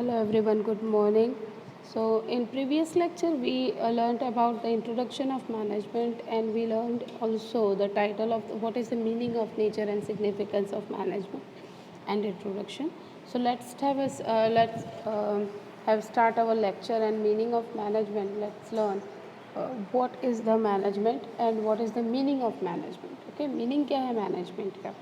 Hello everyone, good morning. So in previous lecture we learned about the introduction of management, and we learned also the title of what is the meaning of nature and significance of management and introduction. So let's have start our lecture and meaning of management. Let's learn what is the management and what is the meaning of management. Okay, meaning क्या है management का?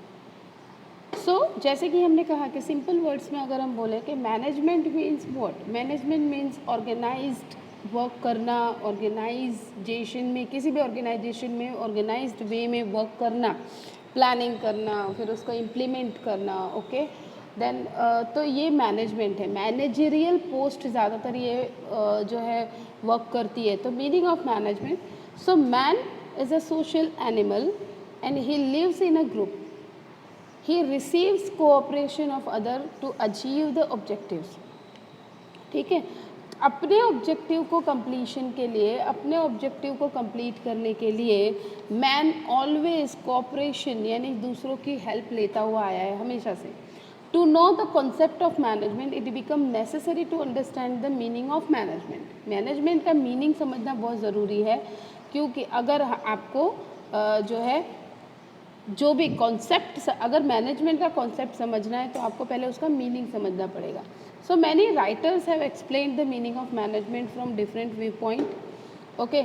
जैसे कि हमने कहा कि simple words में अगर हम बोले कि management means what, management means organized work करना, ऑर्गेनाइजेशन में, किसी भी ऑर्गेनाइजेशन में ऑर्गेनाइज्ड वे में वर्क करना, प्लानिंग करना, फिर उसको इम्प्लीमेंट करना. ओके, देन तो ये मैनेजमेंट है. मैनेजरियल पोस्ट ज़्यादातर ये जो है वर्क करती है. तो meaning of management, so man is a social animal and he lives in a group. He receives cooperation of other to achieve the objectives. ठीक है, अपने ऑब्जेक्टिव को कंप्लीशन के लिए, अपने ऑब्जेक्टिव को कंप्लीट करने के लिए मैन ऑलवेज कोऑपरेशन यानी दूसरों की हेल्प लेता हुआ आया है हमेशा से. To know the concept of management it become necessary to understand the meaning of management. Management का मीनिंग समझना बहुत ज़रूरी है, क्योंकि अगर आपको जो है जो भी कॉन्सेप्ट, अगर मैनेजमेंट का कॉन्सेप्ट समझना है तो आपको पहले उसका मीनिंग समझना पड़ेगा. So many writers have explained the meaning of management from different view point. Okay,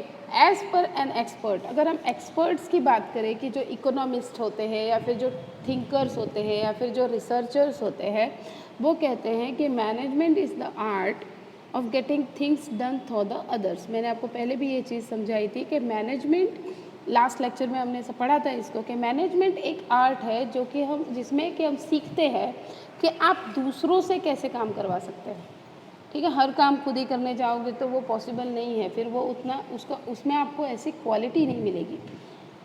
as per an expert, अगर हम एक्सपर्ट्स की बात करें कि जो इकोनॉमिस्ट होते हैं या फिर जो थिंकर्स होते हैं या फिर जो रिसर्चर्स होते हैं, वो कहते हैं कि management is the art of getting things done for the others. मैंने आपको पहले भी ये चीज़ समझाई थी कि मैनेजमेंट, लास्ट लेक्चर में हमने पढ़ा था इसको, कि मैनेजमेंट एक आर्ट है जो कि हम जिसमें कि हम सीखते हैं कि आप दूसरों से कैसे काम करवा सकते हैं. ठीक है, हर काम खुद ही करने जाओगे तो वो पॉसिबल नहीं है, फिर वो उतना उसमें आपको ऐसी क्वालिटी नहीं मिलेगी.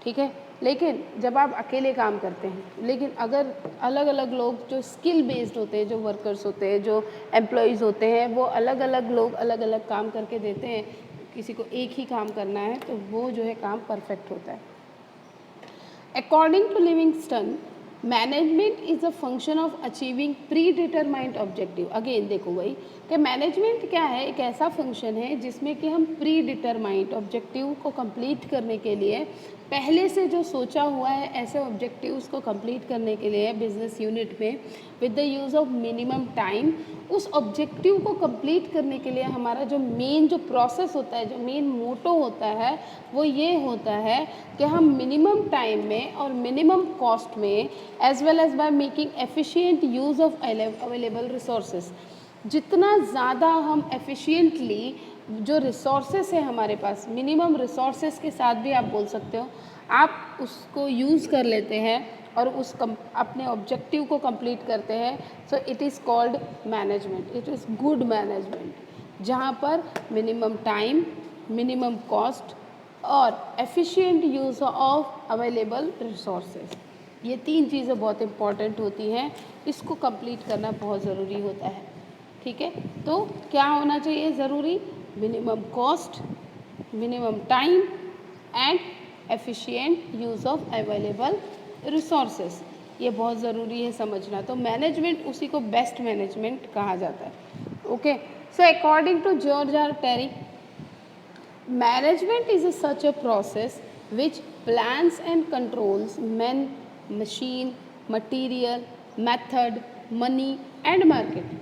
ठीक है, लेकिन जब आप अकेले काम करते हैं, लेकिन अगर अलग अलग लोग जो स्किल बेस्ड होते हैं, जो वर्कर्स होते हैं, जो एम्प्लॉयज़ होते हैं, वो अलग अलग लोग अलग अलग काम करके देते हैं, किसी को एक ही काम करना है तो वो जो है काम परफेक्ट होता है. According to Livingston, management is a function of achieving predetermined objective. Again देखो भाई कि मैनेजमेंट क्या है, एक ऐसा फंक्शन है जिसमें कि हम प्री डिटरमाइंड ऑब्जेक्टिव को कंप्लीट करने के लिए, पहले से जो सोचा हुआ है ऐसे ऑब्जेक्टिव्स को कंप्लीट करने के लिए बिजनेस यूनिट में with the use of minimum time, उस ऑब्जेक्टिव को कंप्लीट करने के लिए हमारा जो मेन जो प्रोसेस होता है, जो मेन मोटो होता है, वो ये होता है कि हम मिनिमम टाइम में और मिनिमम कॉस्ट में, as well as by making efficient use of available resources, जितना ज़्यादा हम एफिशिएंटली जो रिसोर्सेस है हमारे पास, मिनिमम रिसोर्सेस के साथ भी आप बोल सकते हो, आप उसको यूज़ कर लेते हैं और अपने ऑब्जेक्टिव को कंप्लीट करते हैं. So it is called management. It is good management, जहाँ पर मिनिमम टाइम, मिनिमम कॉस्ट और efficient use of available resources, ये तीन चीज़ें बहुत इम्पॉर्टेंट होती हैं. इसको कंप्लीट करना बहुत ज़रूरी होता है. ठीक है, तो क्या होना चाहिए ज़रूरी? Minimum cost, minimum time and efficient use of available resources. ये बहुत ज़रूरी है समझना. तो मैनेजमेंट, उसी को बेस्ट मैनेजमेंट कहा जाता है. Okay, so according to George R Terry, management is such a process which plans and controls man, machine, material, method, money and market.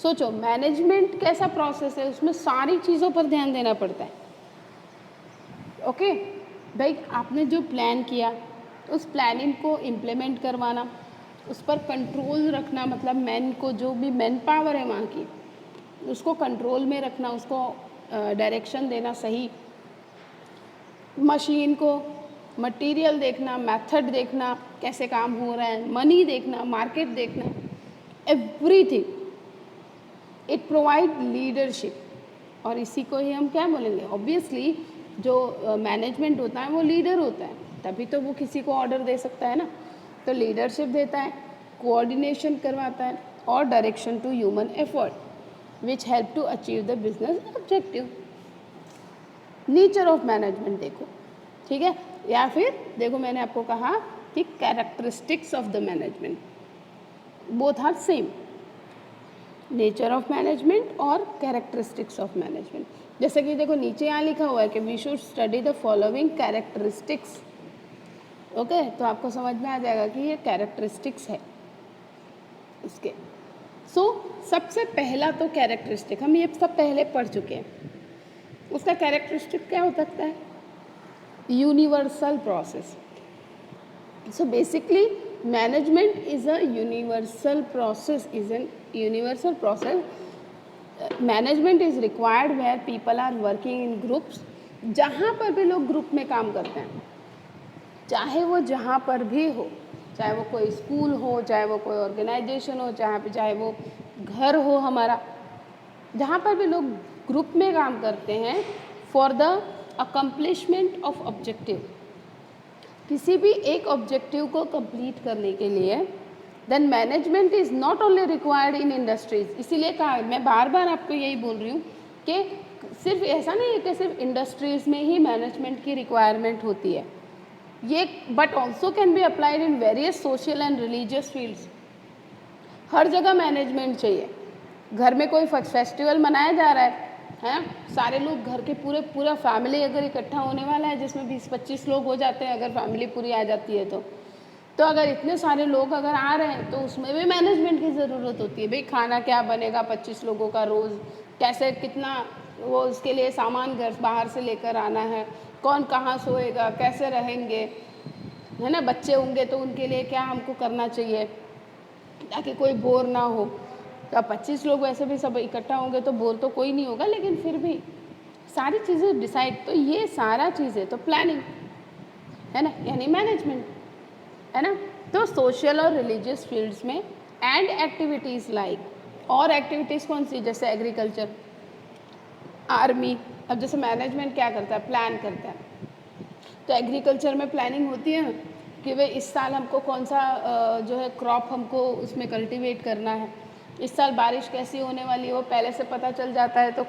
सोचो मैनेजमेंट कैसा प्रोसेस है, उसमें सारी चीज़ों पर ध्यान देना पड़ता है. ओके भाई, आपने जो प्लान किया उस प्लानिंग को इम्प्लीमेंट करवाना, उस पर कंट्रोल रखना, मतलब मैन को, जो भी मैन पावर है वहाँ की, उसको कंट्रोल में रखना, उसको डायरेक्शन देना सही, मशीन को, मटेरियल देखना, मेथड देखना कैसे काम हो रहा है, मनी देखना, मार्केट देखना, एवरीथिंग. It provide leadership. और इसी को ही हम क्या बोलेंगे, ऑब्वियसली जो मैनेजमेंट होता है वो लीडर होता है, तभी तो वो किसी को ऑर्डर दे सकता है ना. तो लीडरशिप देता है, कोऑर्डिनेशन करवाता है और direction to human effort which help to achieve the business objective. Nature of management देखो, ठीक है, या फिर देखो मैंने आपको कहा कि characteristics of the management, both are same. Nature of management और कैरेक्टरिस्टिक्स ऑफ मैनेजमेंट। जैसे कि देखो नीचे यहाँ लिखा हुआ है कि we should study the following characteristics. Okay, तो आपको समझ में आ जाएगा कि ये कैरेक्टरिस्टिक्स है उसके। सबसे पहला तो कैरेक्टरिस्टिक हम ये सब पहले पढ़ चुके हैं। उसका कैरेक्टरिस्टिक क्या हो सकता है? Universal process. So basically management is a universal process, Management is required where people are working in groups. जहाँ पर भी लोग ग्रुप में काम करते हैं, चाहे वो जहाँ पर भी हो, चाहे वो कोई स्कूल हो, चाहे वो कोई ऑर्गेनाइजेशन हो, चाहे वो घर हो हमारा, जहाँ पर भी लोग ग्रुप में काम करते हैं for the accomplishment of objective, किसी भी एक ऑब्जेक्टिव को कंप्लीट करने के लिए, then management is not only required in industries. इसीलिए कहा, मैं बार बार आपको यही बोल रही हूँ कि सिर्फ ऐसा नहीं है कि सिर्फ इंडस्ट्रीज़ में ही मैनेजमेंट की रिक्वायरमेंट होती है, ये but also can be applied in various social and religious fields. हर जगह मैनेजमेंट चाहिए। घर में कोई फेस्टिवल मनाया जा रहा है, सारे लोग घर के पूरा फैमिली अगर इकट्ठा होने वाला है, जिसमें 20-25 लोग हो जाते हैं, अगर फैमिली पूरी आ जाती है तो अगर इतने सारे लोग अगर आ रहे हैं तो उसमें भी मैनेजमेंट की ज़रूरत होती है। भाई खाना क्या बनेगा 25 लोगों का रोज़, कैसे कितना वो उसके लिए सामान घर बाहर से लेकर आना है, कौन कहाँ सोएगा, कैसे रहेंगे, है ना, बच्चे होंगे तो उनके लिए क्या हमको करना चाहिए ताकि कोई बोर ना हो। तो अब 25 लोग वैसे भी सब इकट्ठा होंगे तो बोर तो कोई नहीं होगा, लेकिन फिर भी सारी चीज़ें डिसाइड, तो ये सारा चीज़ें तो प्लानिंग है ना, यानी मैनेजमेंट है ना। तो सोशल और रिलीजियस फील्ड्स में एंड एक्टिविटीज़ लाइक, और एक्टिविटीज़ कौन सी, जैसे एग्रीकल्चर, आर्मी। अब जैसे मैनेजमेंट क्या करता है, प्लान करता है, तो एग्रीकल्चर में प्लानिंग होती है कि भाई इस साल हमको कौन सा जो है क्रॉप हमको उसमें कल्टीवेट करना है, इस साल बारिश कैसी होने वाली है वो पहले से पता चल जाता है, तो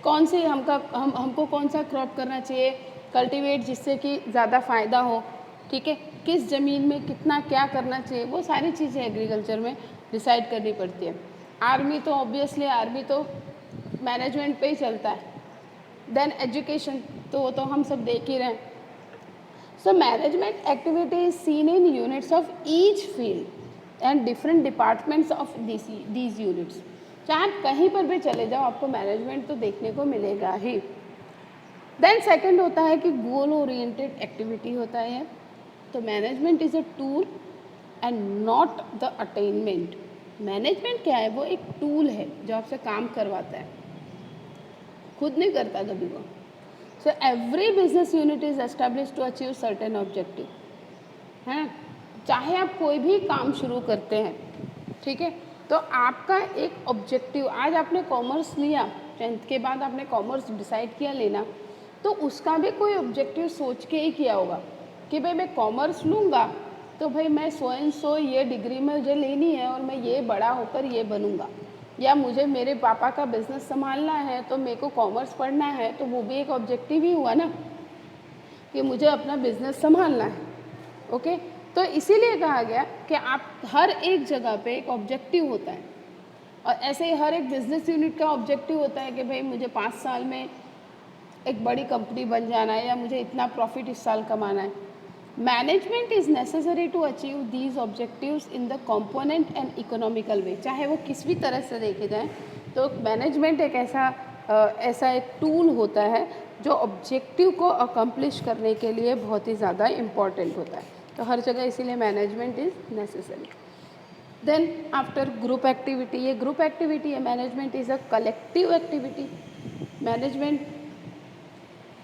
कौन सी हमको कौन सा क्रॉप करना चाहिए कल्टीवेट जिससे कि ज़्यादा फ़ायदा हो, ठीक है, किस ज़मीन में कितना क्या करना चाहिए, वो सारी चीज़ें एग्रीकल्चर में डिसाइड करनी पड़ती है। आर्मी तो ऑब्वियसली आर्मी तो मैनेजमेंट पे ही चलता है। देन एजुकेशन, तो वो तो हम सब देख ही रहे हैं। So management activity is seen in units of each field and different departments of these units. चाहे आप कहीं पर भी चले जाओ आपको मैनेजमेंट तो देखने को मिलेगा ही। देन सेकंड होता है कि गोल ओरिएंटेड एक्टिविटी होता है। तो management is a tool and not the attainment. Management क्या है, वो एक टूल है जो आपसे काम करवाता है, खुद नहीं करता कभी वो। So every business unit is establish to achieve certain objective, है। चाहे आप कोई भी काम शुरू करते हैं, ठीक है, तो आपका एक ऑब्जेक्टिव, आज आपने कॉमर्स लिया, 10th के बाद आपने कॉमर्स डिसाइड किया लेना, तो उसका भी कोई ऑब्जेक्टिव सोच के ही किया होगा कि भाई मैं कॉमर्स लूँगा तो भाई मैं सो एंड सो ये डिग्री मुझे लेनी है और मैं ये बड़ा होकर ये बनूँगा, या मुझे मेरे पापा का बिज़नेस संभालना है तो मेरे को कॉमर्स पढ़ना है, तो वो भी एक ऑब्जेक्टिव ही हुआ ना कि मुझे अपना बिज़नेस संभालना है। ओके, तो इसीलिए कहा गया कि आप हर एक जगह पे एक ऑब्जेक्टिव होता है, और ऐसे ही हर एक बिज़नेस यूनिट का ऑब्जेक्टिव होता है कि भाई मुझे 5 साल में एक बड़ी कंपनी बन जाना है, या मुझे इतना प्रॉफिट इस साल कमाना है। Management is necessary to achieve these objectives in the component and economical way. चाहे वो किस भी तरह से देखे जाए तो मैनेजमेंट एक ऐसा एक टूल होता है जो ऑब्जेक्टिव को अकम्प्लिश करने के लिए बहुत ही ज़्यादा इम्पॉर्टेंट होता है। तो हर जगह इसीलिए management is necessary. Then after group activity, ये ग्रुप एक्टिविटी है। Management is a collective activity. Management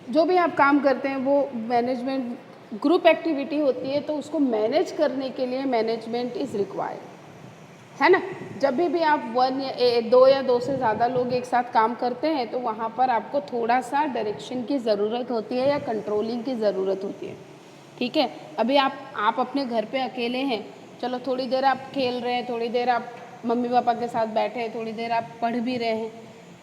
जो भी आप काम करते हैं वो मैनेजमेंट ग्रुप एक्टिविटी होती है, तो उसको मैनेज करने के लिए मैनेजमेंट इज़ रिक्वायर्ड, है ना। जब भी आप 2 या 2 से ज़्यादा लोग एक साथ काम करते हैं तो वहाँ पर आपको थोड़ा सा डायरेक्शन की ज़रूरत होती है या कंट्रोलिंग की ज़रूरत होती है, ठीक है। अभी आप अपने घर पे अकेले हैं, चलो थोड़ी देर आप खेल रहे हैं, थोड़ी देर आप मम्मी पापा के साथ बैठे हैं, थोड़ी देर आप पढ़ भी रहे हैं,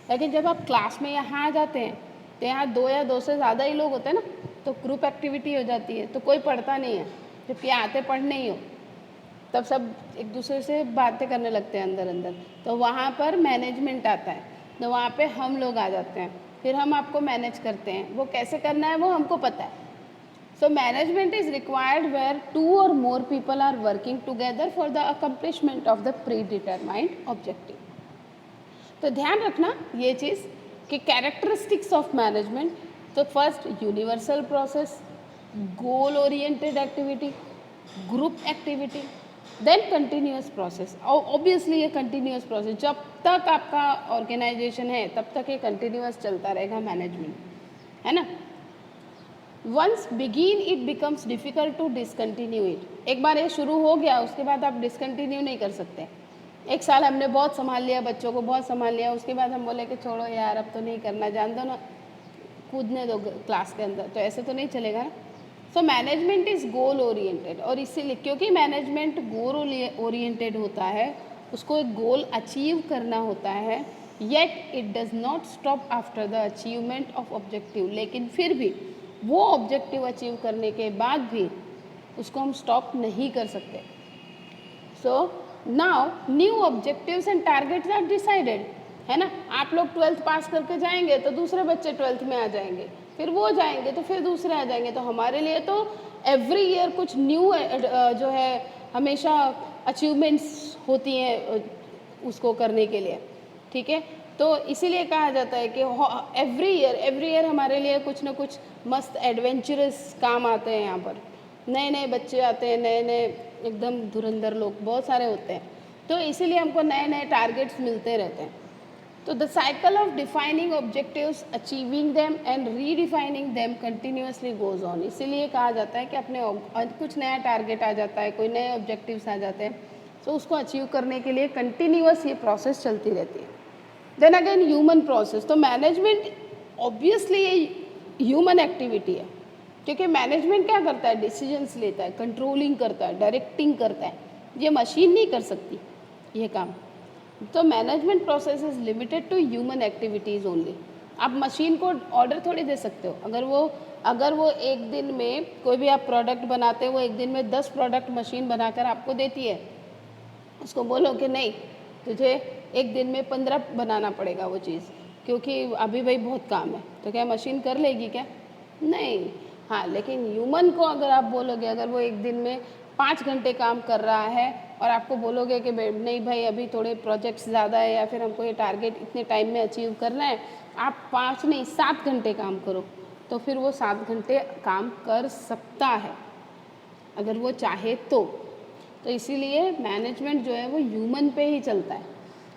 लेकिन जब आप क्लास में यहाँ आ जाते हैं तो यहाँ 2 या 2 से ज़्यादा ही लोग होते हैं ना, तो ग्रुप एक्टिविटी हो जाती है, तो कोई पढ़ता नहीं है, जबकि आते पढ़ने ही हो, तब सब एक दूसरे से बातें करने लगते हैं अंदर अंदर, तो वहाँ पर मैनेजमेंट आता है, तो वहाँ पे हम लोग आ जाते हैं, फिर हम आपको मैनेज करते हैं। वो कैसे करना है वो हमको पता है। So management is required where two or more people are working together for the accomplishment of the predetermined objective. तो ध्यान रखना ये चीज़ कि कैरेक्टरिस्टिक्स ऑफ मैनेजमेंट, तो first universal process, goal oriented activity, group activity, then continuous process. Obviously ये continuous process, जब तक आपका ऑर्गेनाइजेशन है तब तक ये कंटिन्यूस चलता रहेगा मैनेजमेंट, है ना। Once begin it becomes difficult to discontinue it. एक बार ये शुरू हो गया उसके बाद आप डिसकंटिन्यू नहीं कर सकते। एक साल हमने बहुत संभाल लिया, बच्चों को बहुत संभाल लिया, उसके बाद हम बोले कि छोड़ो यार अब तो नहीं करना, जान दो ना, कूदने दो क्लास के अंदर, तो ऐसे तो नहीं चलेगा ना। So management is goal oriented, और इसीलिए क्योंकि मैनेजमेंट गोल ओरिएंटेड होता है, उसको एक गोल अचीव करना होता है, yet it does not stop after the achievement of objective. लेकिन फिर भी वो ऑब्जेक्टिव अचीव करने के बाद भी उसको हम स्टॉप नहीं कर सकते। So now new objectives and targets are decided, है ना। आप लोग 12th पास करके जाएंगे तो दूसरे बच्चे 12th में आ जाएंगे, फिर वो जाएंगे तो फिर दूसरे आ जाएंगे, तो हमारे लिए तो एवरी ईयर कुछ न्यू जो है हमेशा अचीवमेंट्स होती हैं उसको करने के लिए, ठीक है। तो इसीलिए कहा जाता है कि एवरी ईयर हमारे लिए कुछ ना कुछ मस्त एडवेंचरस काम आते हैं। यहाँ पर नए नए बच्चे आते हैं, नए नए एकदम धुरंधर लोग बहुत सारे होते हैं, तो इसीलिए हमको नए नए टारगेट्स मिलते रहते हैं। तो the cycle of defining objectives, achieving them and redefining them continuously goes on. इसीलिए कहा जाता है कि अपने कुछ नया टारगेट आ जाता है, कोई नए ऑब्जेक्टिव्स आ जाते हैं, तो उसको अचीव करने के लिए कंटिन्यूस ये प्रोसेस चलती रहती है। देन अगेन ह्यूमन प्रोसेस, तो मैनेजमेंट ऑब्वियसली ये ह्यूमन एक्टिविटी है, क्योंकि मैनेजमेंट क्या करता है, डिसीजंस लेता है, कंट्रोलिंग करता है, डायरेक्टिंग करता है, ये मशीन नहीं कर सकती ये काम। तो management process is limited to human activities only. आप मशीन को ऑर्डर थोड़ी दे सकते हो, अगर वो एक दिन में कोई भी आप प्रोडक्ट बनाते हो, वो एक दिन में 10 प्रोडक्ट मशीन बनाकर आपको देती है, उसको बोलो कि नहीं तुझे एक दिन में 15 बनाना पड़ेगा वो चीज़, क्योंकि अभी भाई बहुत काम है, तो क्या मशीन कर लेगी क्या? नहीं। हाँ, लेकिन ह्यूमन को अगर आप बोलोगे, अगर वो एक दिन में 5 घंटे काम कर रहा है और आपको बोलोगे कि नहीं भाई अभी थोड़े प्रोजेक्ट्स ज़्यादा है या फिर हमको ये टारगेट इतने टाइम में अचीव करना है, आप 5 नहीं 7 घंटे काम करो, तो फिर वो 7 घंटे काम कर सकता है अगर वो चाहे तो। इसीलिए मैनेजमेंट जो है वो ह्यूमन पे ही चलता है।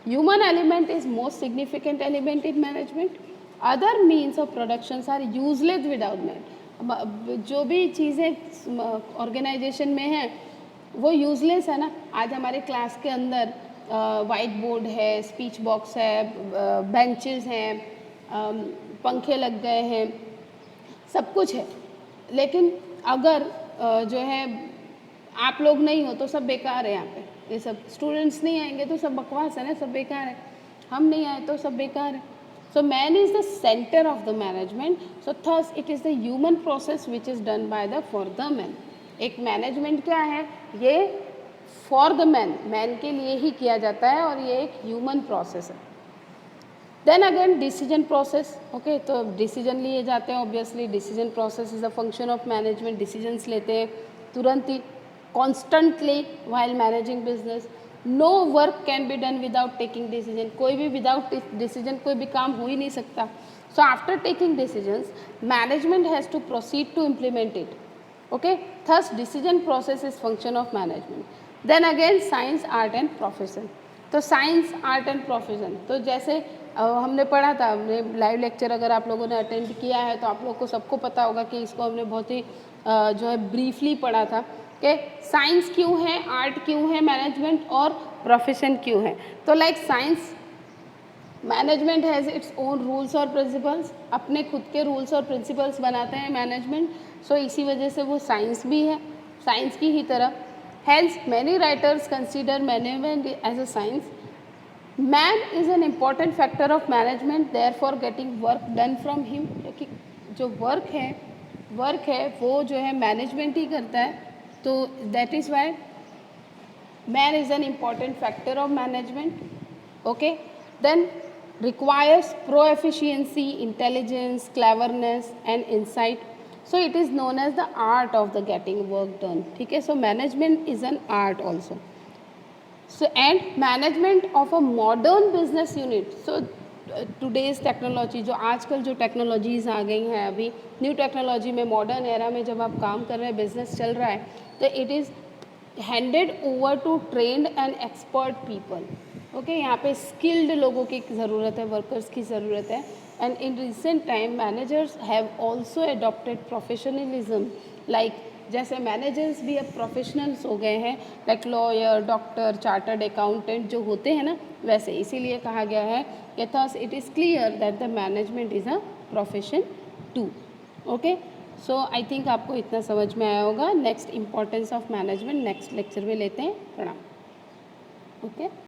Human element is most significant element in management. Other means of productions are useless without man. जो भी चीज़ें ऑर्गेनाइजेशन में हैं वो यूजलेस है ना। आज हमारे क्लास के अंदर वाइट बोर्ड है, स्पीच बॉक्स है, बेंचेस हैं, पंखे लग गए हैं, सब कुछ है, लेकिन अगर जो है आप लोग नहीं हो तो सब बेकार है। यहाँ पे ये सब स्टूडेंट्स नहीं आएंगे तो सब बकवास है ना, सब बेकार है। हम नहीं आए तो सब बेकार है। सो man is the centre of the management, so thus it is the human process which is done by the for the man. एक मैनेजमेंट क्या है, ये फॉर द मैन के लिए ही किया जाता है और ये एक ह्यूमन प्रोसेस है। Then again decision process, okay, तो डिसीजन लिए जाते हैं। Obviously decision process is a function of management. Decisions लेते हैं तुरंत ही, constantly while managing business. No work can be done without taking decision. कोई भी विदाउट डिसीजन कोई भी काम हो ही नहीं सकता। So after taking decisions management has to proceed to implement it, okay. Thus decision process is function of management. Then again science, art and profession. तो साइंस, आर्ट एंड प्रोफेशन, तो जैसे हमने पढ़ा था, हमने लाइव लेक्चर अगर आप लोगों ने अटेंड किया है तो आप लोग को सबको पता होगा कि इसको हमने बहुत ही जो है ब्रीफली पढ़ा था कि साइंस क्यों है, आर्ट क्यों है, मैनेजमेंट और प्रोफेशन क्यों है। तो like science, management has its own rules और प्रिंसिपल्स, अपने खुद के रूल्स और प्रिंसिपल्स बनाते हैं मैनेजमेंट। सो इसी वजह से वो साइंस भी है, साइंस की ही तरह। Hence many writers consider management as a science. Man is an important factor of management, therefore getting work done from him. क्योंकि जो वर्क है वो जो है मैनेजमेंट ही करता है, तो that is why Man is an important factor of management. Okay, then requires proficiency, intelligence, cleverness, and insight. So it is known as the art of the getting work done. Okay, so management is an art also. So and management of a modern business unit. So today's technology जो आजकल जो technologies आ गई हैं अभी new technology में modern era में जब आप काम कर रहे हैं बिजनेस चल रहा है तो it is handed over to trained and expert people. Okay, यहाँ पे स्किल्ड लोगों की ज़रूरत है, वर्कर्स की ज़रूरत है. And in recent time managers have also adopted professionalism like जैसे मैनेजर्स भी अब प्रोफेशनल्स हो गए हैं like lawyer, doctor, chartered accountant जो होते हैं ना वैसे. इसीलिए कहा गया है कि thus it is clear that the management is a profession too. Okay, so I think आपको इतना समझ में आया होगा. Next importance of management next lecture में लेते हैं. प्रणाम. ओके.